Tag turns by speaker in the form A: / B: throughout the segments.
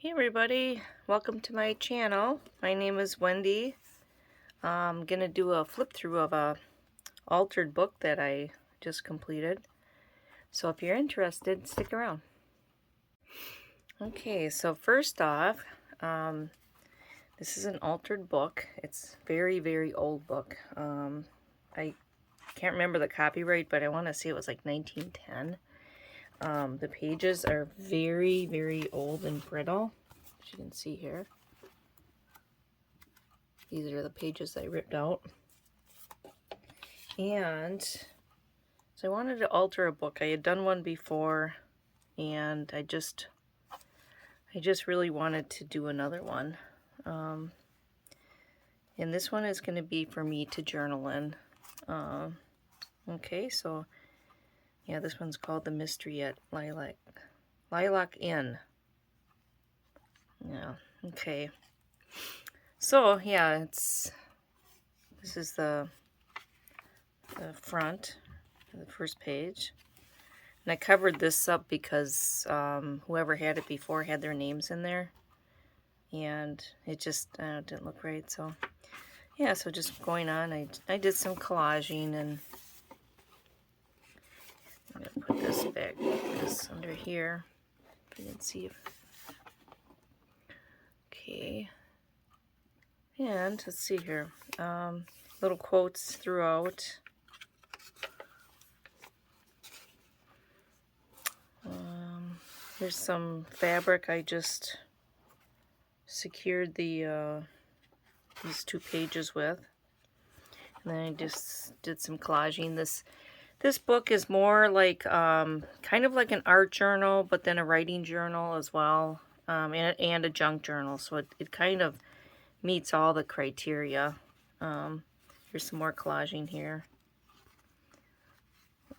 A: Hey everybody, welcome to my channel. My name is Wendy. I'm gonna do a flip through of a altered book that I just completed. So if you're interested, stick around. Okay, so first off, this is an altered book. It's very old book. I can't remember the copyright, but I want to say it was like 1910. The pages are very old and brittle, as you can see here. These are the pages I ripped out. And so I wanted to alter a book. I had done one before, and I just really wanted to do another one. And this one is going to be for me to journal in. Okay, so yeah, this one's called The Mystery at Lilac Inn. Yeah, okay. So yeah, this is the front, the first page. And I covered this up because whoever had it before had their names in there. And it just didn't look right. So yeah, so just going on, I did some collaging, and I'm going to put this back, this under here, if you can see. Okay. And let's see here. Little quotes throughout. Here's some fabric I just secured the these two pages with, and then I just did some collaging. This book is more like kind of like an art journal, but then a writing journal as well, and a junk journal. So it kind of meets all the criteria. Here's some more collaging here.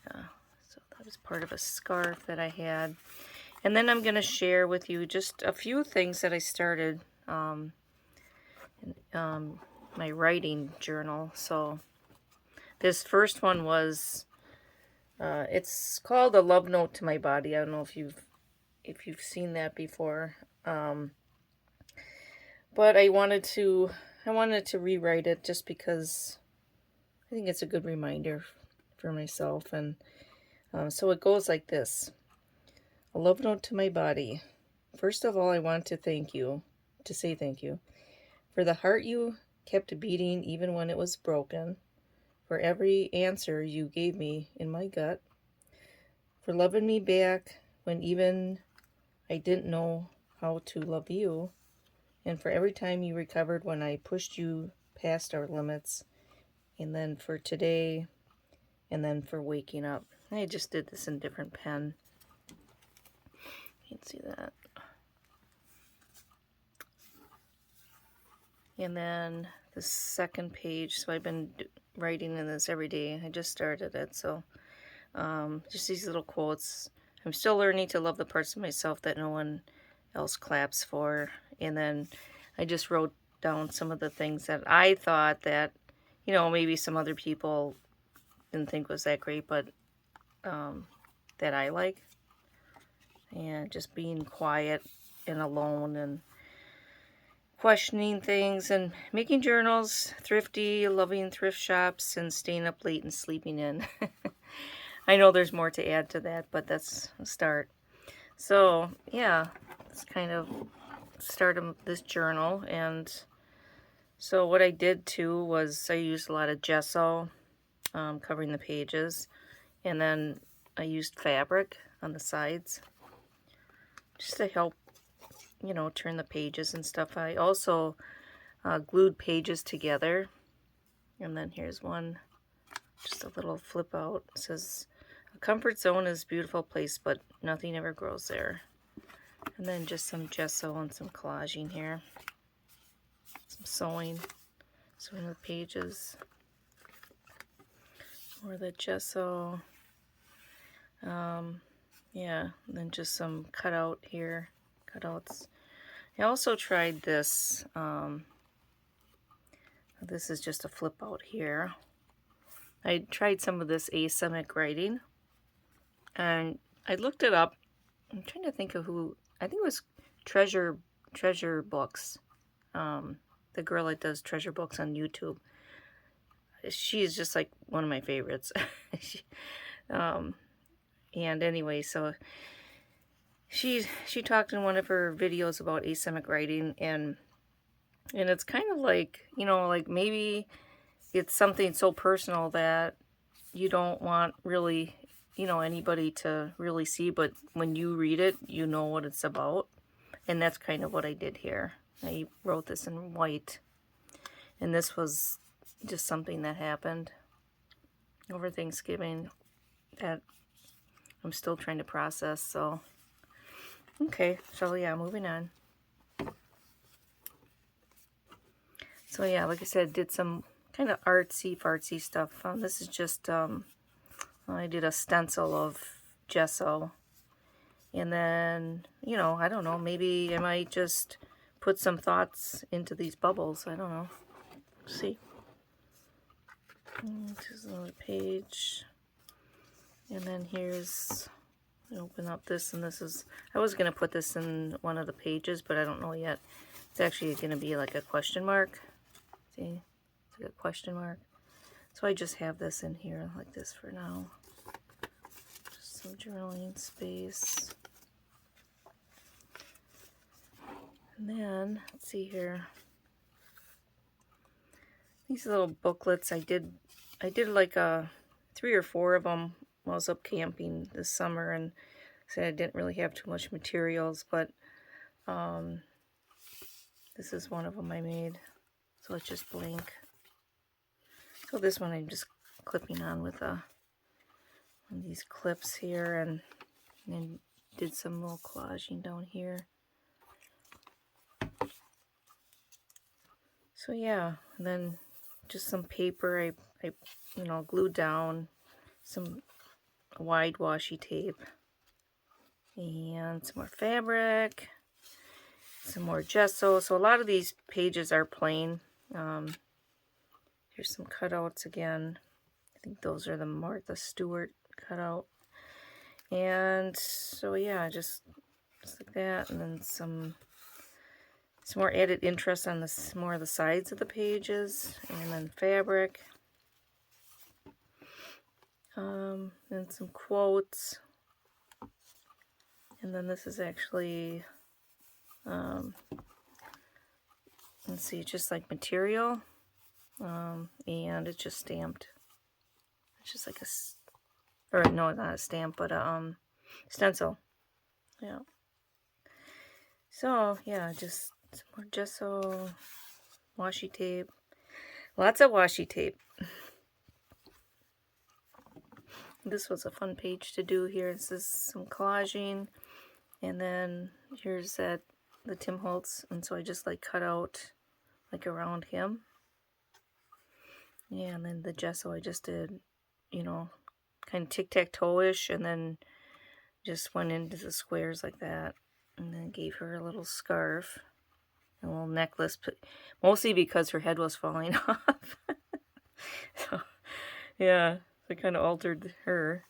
A: Yeah, so that was part of a scarf that I had. And then I'm going to share with you just a few things that I started in my writing journal. So this first one was, it's called A Love Note to My Body. I don't know if you've seen that before. But I wanted to rewrite it just because I think it's a good reminder for myself. And so it goes like this. A love note to my body. First of all, I want to say thank you for the heart you kept beating even when it was broken, for every answer you gave me in my gut, for loving me back when even I didn't know how to love you, and for every time you recovered when I pushed you past our limits, and then for today, and then for waking up. I just did this in different pen. You can see that. And then the second page, so I've been writing in this every day. I just started it, so just these little quotes. I'm still learning to love the parts of myself that no one else claps for. And then I just wrote down some of the things that I thought that, maybe some other people didn't think was that great, but that I like. And just being quiet and alone and questioning things and making journals, thrifty, loving thrift shops, and staying up late and sleeping in. I know there's more to add to that, but that's a start. So yeah, that's kind of start of this journal. And so what I did too was I used a lot of gesso covering the pages, and then I used fabric on the sides just to help turn the pages and stuff. I also glued pages together. And then here's one, just a little flip out. It says, a comfort zone is a beautiful place, but nothing ever grows there. And then just some gesso and some collaging here. Some sewing the pages. Or the gesso. Yeah, and then just some cutouts. I also tried this. This is just a flip out here. I tried some of this asemic writing, and I looked it up. I'm trying to think of who. I think it was Treasure treasure books. The girl that does treasure books on YouTube. She's just like one of my favorites. she, um, and anyway, so she talked in one of her videos about asemic writing, and it's kind of like, like maybe it's something so personal that you don't want really, anybody to really see, but when you read it, you know what it's about. And that's kind of what I did here. I wrote this in white, and this was just something that happened over Thanksgiving that I'm still trying to process. So okay, so yeah, moving on. So yeah, like I said, did some kind of artsy fartsy stuff. This is just I did a stencil of gesso, and then I don't know, maybe I might just put some thoughts into these bubbles. I don't know. Let's see. Here's another page, and then here's, open up this, and this is, I was going to put this in one of the pages, but I don't know yet. It's actually going to be like a question mark. See, it's like a question mark. So I just have this in here like this for now. Just some journaling space. And then, let's see here. These little booklets, I did like 3 or 4 of them while I was up camping this summer, and said I didn't really have too much materials, but this is one of them I made. So it's just blank. So this one I'm just clipping on with one of these clips here, and then did some little collaging down here. So yeah, and then just some paper I glued down, some wide washi tape, and some more fabric, some more gesso. So a lot of these pages are plain. Here's some cutouts again. I think those are the Martha Stewart cutout. And so yeah, just like that, and then some more added interest on more of the sides of the pages, and then fabric. And some quotes. And then this is actually, let's see, just like material. And it's just stamped. It's just like or no, not a stamp, but a stencil. Yeah. So yeah, just some more gesso, washi tape. Lots of washi tape. This was a fun page to do here. This is some collaging, and then here's the Tim Holtz, and so I just like cut out like around him. Yeah, and then the gesso I just did, kind of tic-tac-toe-ish, and then just went into the squares like that, and then gave her a little scarf, a little necklace, mostly because her head was falling off. So, yeah, so I kind of altered her.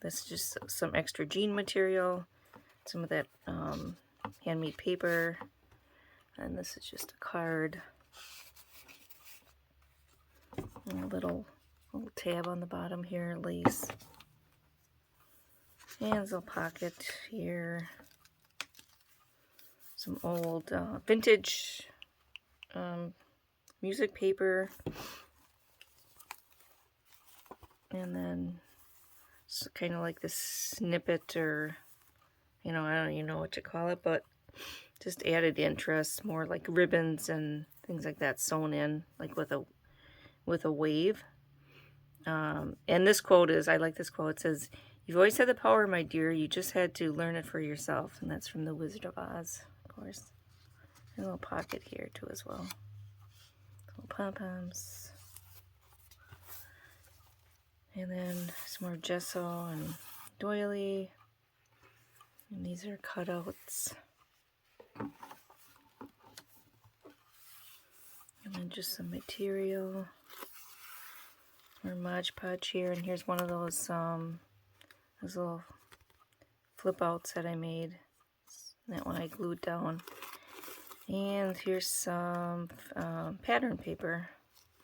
A: That's just some extra jean material, some of that handmade paper, and this is just a card. And a little tab on the bottom here, lace. And a little pocket here. Some old vintage music paper. And then it's kind of like this snippet, or, I don't even know what to call it, but just added interest, more like ribbons and things like that sewn in, like with a wave. And this quote is, I like this quote. It says, "You've always had the power, my dear. You just had to learn it for yourself." And that's from The Wizard of Oz, of course. And a little pocket here too as well. Little pom-poms. And then some more gesso and doily. And these are cutouts. And then just some material. More Mod Podge here. And here's one of those little flip outs that I made. That one I glued down. And here's some pattern paper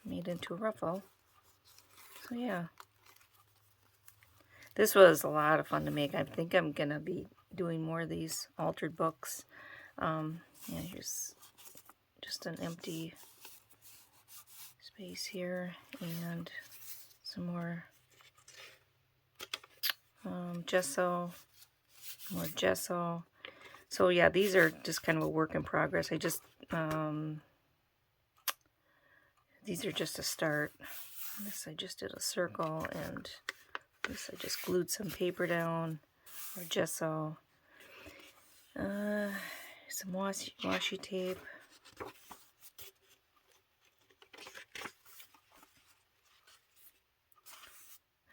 A: made into a ruffle. So yeah, this was a lot of fun to make. I think I'm gonna be doing more of these altered books. Yeah, here's just an empty space here and some more gesso, more gesso. So yeah, these are just kind of a work in progress. These are just a start. This I just did a circle, and this I just glued some paper down, or gesso. Some washi tape.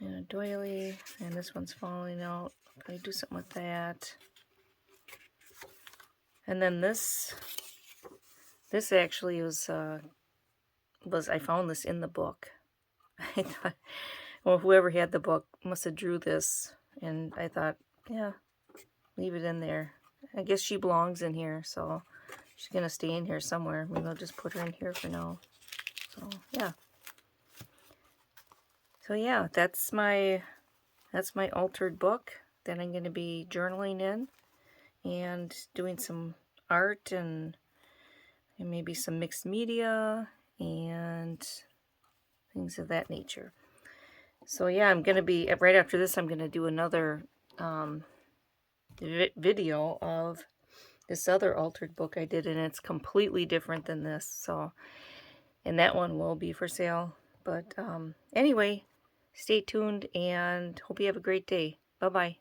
A: And a doily, and this one's falling out. I do something with that. And then this actually was I found this in the book. I thought, well, whoever had the book must have drew this, and I thought, yeah, leave it in there. I guess she belongs in here, so she's gonna stay in here somewhere. Maybe I'll just put her in here for now. So yeah. So yeah, that's my altered book that I'm gonna be journaling in and doing some art and maybe some mixed media and things of that nature. So yeah, I'm going to be, right after this, I'm going to do another video of this other altered book I did, and it's completely different than this. So, and that one will be for sale. But anyway, stay tuned and hope you have a great day. Bye-bye.